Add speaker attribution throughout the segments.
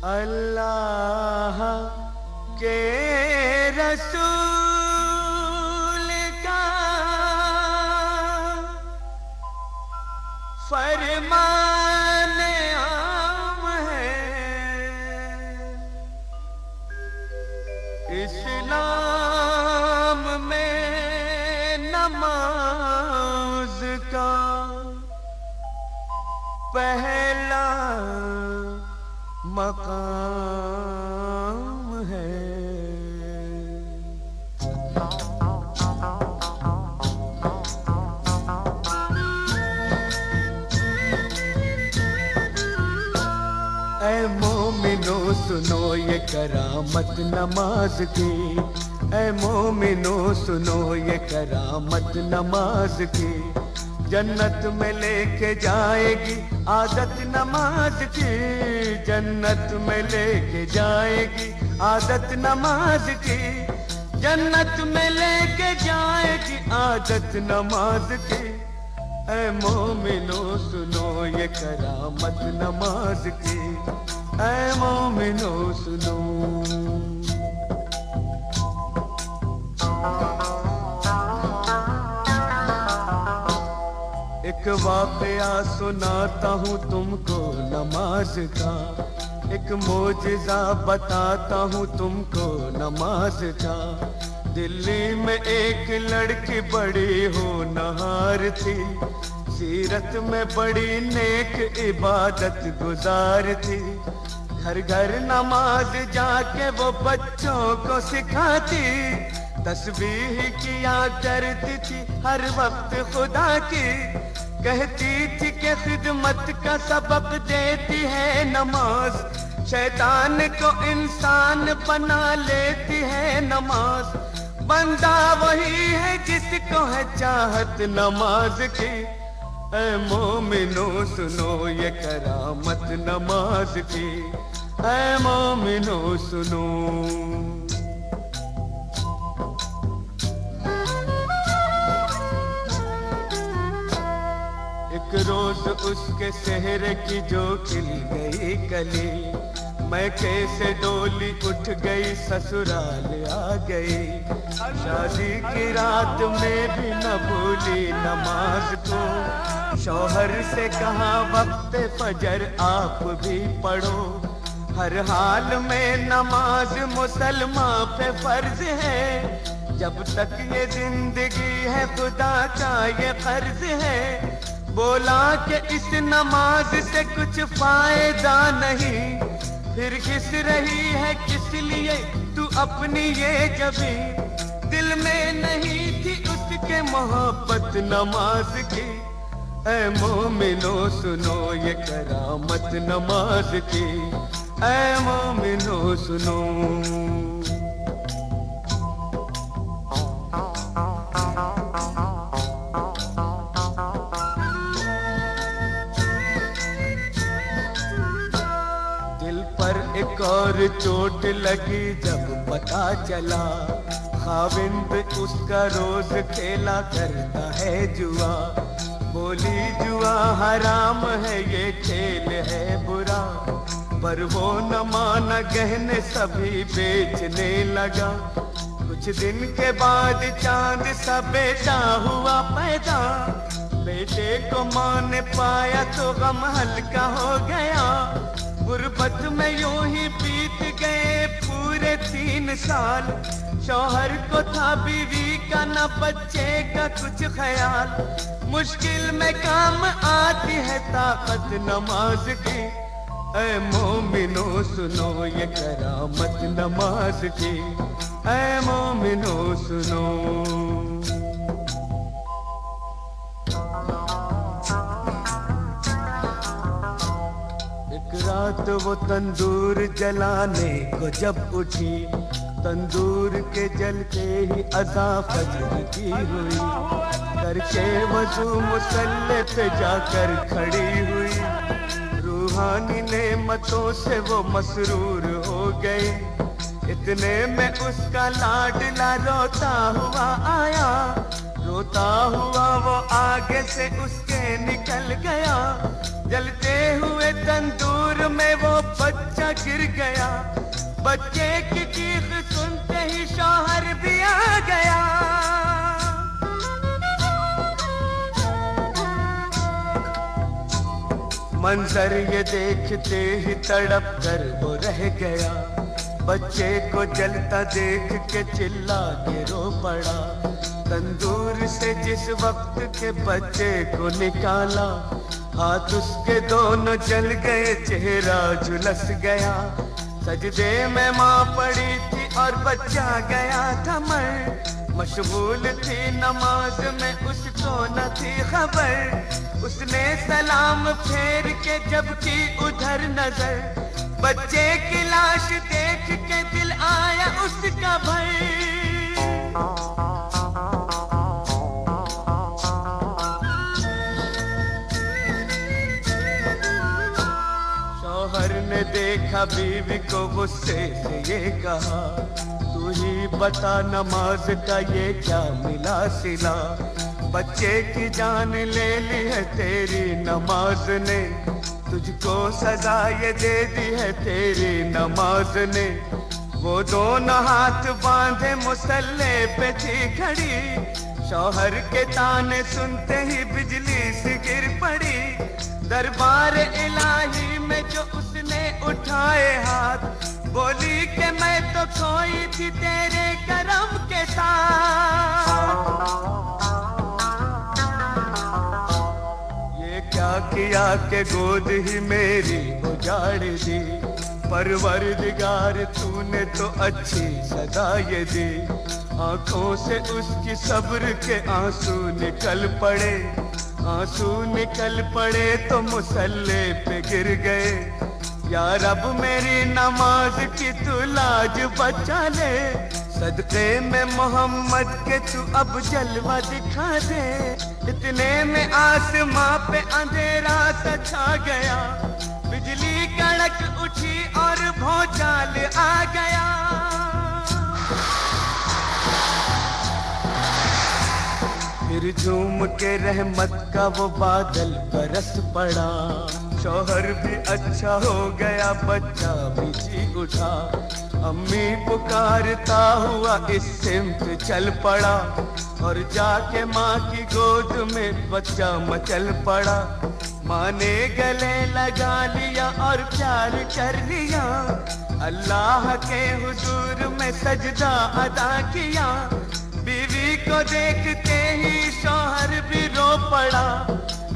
Speaker 1: अल्लाह के रसूल का फरमान आम है, इस्लाम में नमाज का पहला मकाम है। ऐ मोमिनो सुनो ये करामत नमाज की, ऐ मोमिनो सुनो ये करामत नमाज की। जन्नत में लेके जाएगी आदत नमाज की, जन्नत में लेके जाएगी आदत नमाज की, जन्नत में लेके जाएगी आदत नमाज की। ऐ मोमिनो सुनो ये करामत नमाज की, ऐ मोमिनो सुनो। एक वाक़या सुनाता हूँ तुमको नमाज का, एक मोजिज़ा बताता हूँ तुमको नमाज का। दिल्ली में एक लड़की बड़ी होनहार थी, सीरत में बड़ी नेक इबादत गुजार थी। घर घर नमाज जाके वो बच्चों को सिखाती, तस्बीह किया करती थी हर वक्त खुदा की। कहती थी कि खिदमत का सबक देती है नमाज, शैतान को इंसान बना लेती है नमाज। बंदा वही है जिसको है चाहत नमाज की। ऐ मोमिनो सुनो ये करामत नमाज की, ऐ मोमिनो सुनो। एक रोज उसके सेहरे की जो खिल गई कली, मैं कैसे डोली उठ गई ससुराल आ गई। शादी की रात में भी न भूली नमाज को, शौहर से कहा वक्त फजर आप भी पढ़ो। हर हाल में नमाज मुसलमान पे फर्ज है, जब तक ये जिंदगी है खुदा का ये कर्ज है। बोला कि इस नमाज से कुछ फायदा नहीं, फिर किस रही है किस लिए तू अपनी ये जबी। दिल में नहीं थी उसके मोहब्बत नमाज की। ऐ मोमिनो सुनो ये करामत नमाज की, ऐ मोमिनो सुनो। एक और चोट लगी जब पता चला, खाविंद उसका रोज खेला करता है जुआ। बोली जुआ हराम है ये खेल है बुरा, पर वो न माना गहने सभी बेचने लगा। कुछ दिन के बाद चांद सा बेटा हुआ पैदा, बेटे को मां ने पाया तो गम हल्का हो गया। गुर्बत में यूं ही बीत गए पूरे 3 साल, शौहर को था बीवी का न बच्चे का कुछ ख्याल। मुश्किल में काम आती है ताकत नमाज की। ऐ मोमिनो सुनो ये करामत नमाज की, ऐ मोमिनो सुनो। रात वो तंदूर जलाने को जब उठी, तंदूर के जलते ही अज़ा फज्र की हुई। करके वज़ू मुसल्ले पे जाकर खड़ी हुई, रूहानी नेमतों से वो मसरूर हो गई। इतने में उसका लाडला रोता हुआ आया, रोता हुआ वो आगे से उसके निकल गया। जलते हुए तंदूर में वो बच्चा गिर गया। बच्चे की चीख सुनते ही शौहर भी आ गया। मंजर ये देखते ही तड़प कर वो रह गया। बच्चे को जलता देख के चिल्ला के रो पड़ा। तंदूर से जिस वक्त के बच्चे को निकाला, हाथ उसके दोनों जल गए, चेहरा झुलस गया। सजदे में माँ पड़ी थी और बच्चा गया था मर। मशगूल थी नमाज में, उसको न थी खबर। उसने सलाम फेर के जब की उधर नजर, बच्चे की लाश देख के दिल आया उसका भर। शौहर ने देखा बीवी को गुस्से से ये कहा, तू ही बता नमाज का ये क्या मिला सिला। बच्चे की जान ले ली है तेरी नमाज ने, तुझको सजा ये दे दी है तेरी नमाज ने। वो दोनों हाथ बांधे मुसल्ले पे थी खड़ी। शौहर के ताने सुनते ही बिजली सी गिर पड़ी। दरबार इलाही में जो उसने उठाए हाथ, बोली कि मैं तो खोई थी तेरे करम के साथ। ये क्या किया कि गोद ही मेरी उजाड़ दी। परवरदिगार तूने तो अच्छी सदा ये दी। आंखों से उसकी सब्र के आंसू निकल पड़े। आंसू निकल पड़े तो मुसल्ले पे गिर गए। या रब मेरी नमाज की तू लाज बचा ले। सदके में मोहम्मद के तू अब जलवा दिखा दे। इतने में आसमां पे अंधेरा सा छा गया। बिजली कड़क उठी और भौचाल आ गया। फिर झूम के रहमत का वो बादल बरस पड़ा। शौहर भी अच्छा हो गया, बच्चा भी जी उठा। अम्मी पुकारता हुआ इस सिमत चल पड़ा। और जाके माँ की गोद में बच्चा मचल पड़ा। माँ ने गले लगा लिया और प्यार कर लिया। अल्लाह के हुजूर में सजदा अदा किया। बीवी को देखते ही शौहर भी रो पड़ा।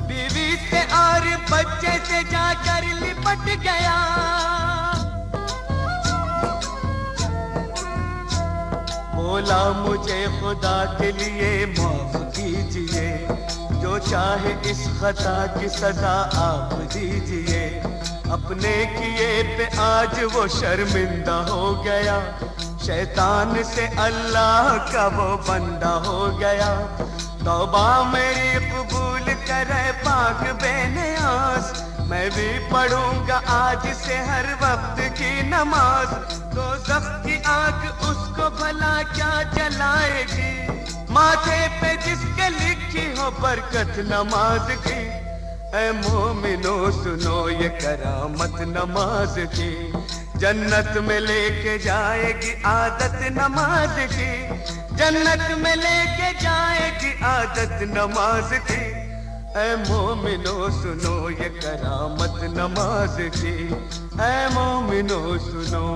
Speaker 1: बीवी से और बच्चे से जाकर लिपट गया। बोला मुझे खुदा के लिए माफ कीजिए। जो चाहे इस खता की सजा आप दीजिए। अपने किए पे आज वो शर्मिंदा हो गया। शैतान से अल्लाह का वो बंदा हो गया। तौबा मेरी कबूल करे पाक बेनियाज। मैं भी पढ़ूंगा आज से हर वक्त की नमाज। दोज़ख की आग उसको भला क्या जलाएगी। माथे पे जिसके लिखी हो बरकत नमाज की। ऐ मोमिनो सुनो ये करामत नमाज की। जन्नत में लेके जाएगी आदत नमाज की। जन्नत में लेके जाएगी आदत नमाज की। ऐ मोमिनो सुनो ये करामत नमाज की। ऐ मोमिनो सुनो।